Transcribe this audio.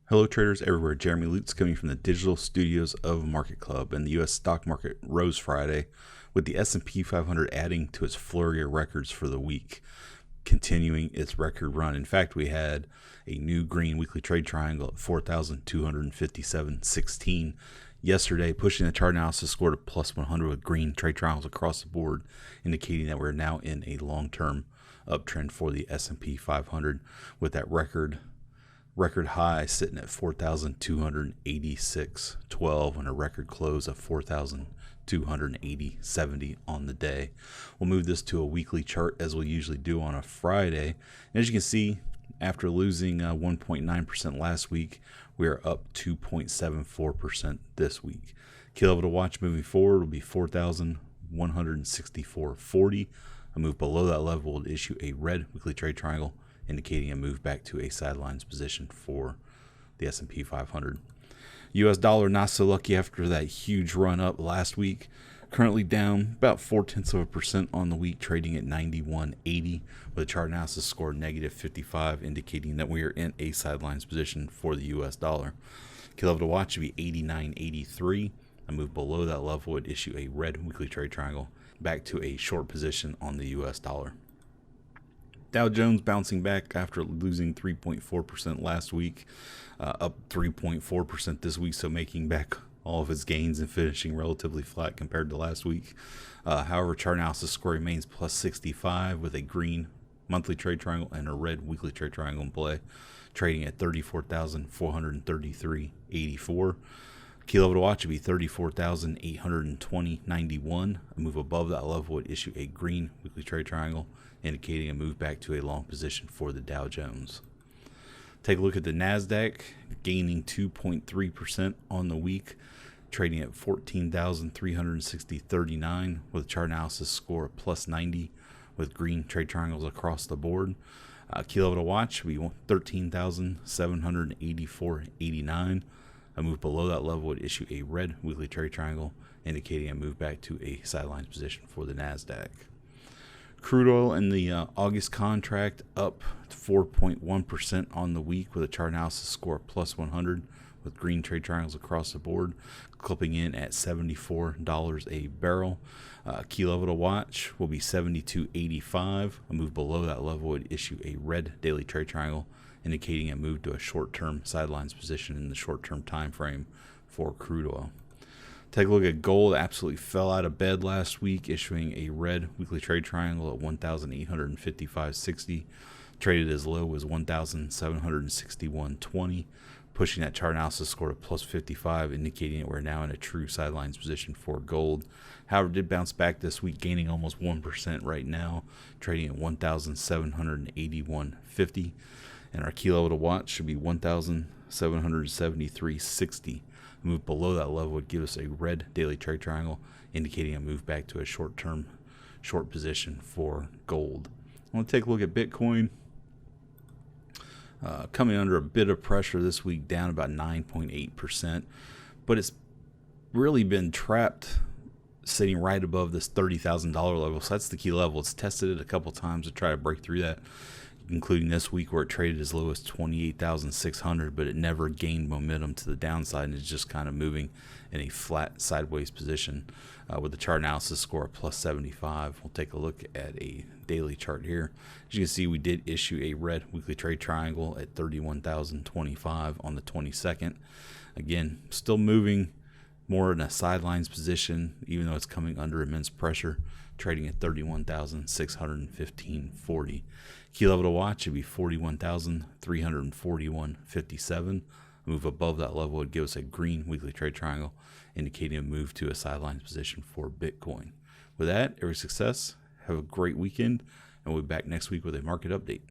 Hello traders everywhere, Jeremy Lutz coming from the digital studios of Market Club, and the U.S. stock market rose Friday with the S&P 500 adding to its flurry of records for the week, continuing its record run. In fact, we had a new green weekly trade triangle at 4,257.16 yesterday, pushing the chart analysis score to plus 100 with green trade triangles across the board, indicating that we're now in a long-term uptrend for the S&P 500 with that record high sitting at 4,286.12 and a record close of 4,280.70 on the day. We'll move this to a weekly chart as we usually do on a Friday. And as you can see, after losing 1.9% last week, we are up 2.74% this week. Key level to watch moving forward will be 4,164.40. A move below that level will issue a red weekly trade triangle, indicating a move back to a sidelines position for the S&P 500. U.S. dollar not so lucky after that huge run up last week. Currently down about 0.4% on the week, trading at 91.80 with a chart analysis score -55, indicating that we are in a sidelines position for the U.S. dollar. Key level to watch would be 89.83. A move below that level would issue a red weekly trade triangle back to a short position on the U.S. dollar. Dow Jones bouncing back after losing 3.4% last week, up 3.4% this week, so making back all of its gains and finishing relatively flat compared to last week. However, chart analysis score remains plus 65 with a green monthly trade triangle and a red weekly trade triangle in play, trading at 34,433.84. Key level to watch would be 34,820.91. A move above that level would issue a green weekly trade triangle, indicating a move back to a long position for the Dow Jones. Take a look at the NASDAQ, gaining 2.3% on the week, trading at 14,360.39 with a chart analysis score of plus 90 with green trade triangles across the board. Key level to watch would be 13,784.89. A move below that level would issue a red weekly trade triangle, indicating a move back to a sidelines position for the NASDAQ. Crude oil in the August contract up 4.1% on the week with a chart analysis score of plus 100 with green trade triangles across the board, clipping in at $74 a barrel. Key level to watch will be 72.85. A move below that level would issue a red daily trade triangle, indicating a move to a short-term sidelines position in the short-term time frame for crude oil. Take a look at gold. Absolutely fell out of bed last week, issuing a red weekly trade triangle at 1,855.60. Traded as low as 1,761.20, pushing that chart analysis score to plus 55, indicating that we're now in a true sidelines position for gold. However, did bounce back this week, gaining almost 1% right now, trading at 1,781.50. And our key level to watch should be 1,773.60. A move below that level would give us a red daily trade triangle, indicating a move back to a short position for gold. I want to take a look at Bitcoin. Coming under a bit of pressure this week, down about 9.8%, but it's really been trapped sitting right above this $30,000 level. So that's the key level. It's tested it a couple times to try to break through that, including this week where it traded as low as 28,600, but it never gained momentum to the downside and is just kind of moving in a flat sideways position with the chart analysis score of plus 75. We'll take a look at a daily chart here. As you can see, we did issue a red weekly trade triangle at 31,025 on the 22nd. Again, still moving more in a sidelines position, even though it's coming under immense pressure, trading at 31,615.40. Key level to watch would be 41,341.57. A move above that level would give us a green weekly trade triangle, indicating a move to a sidelines position for Bitcoin. With that, every success, have a great weekend, and we'll be back next week with a market update.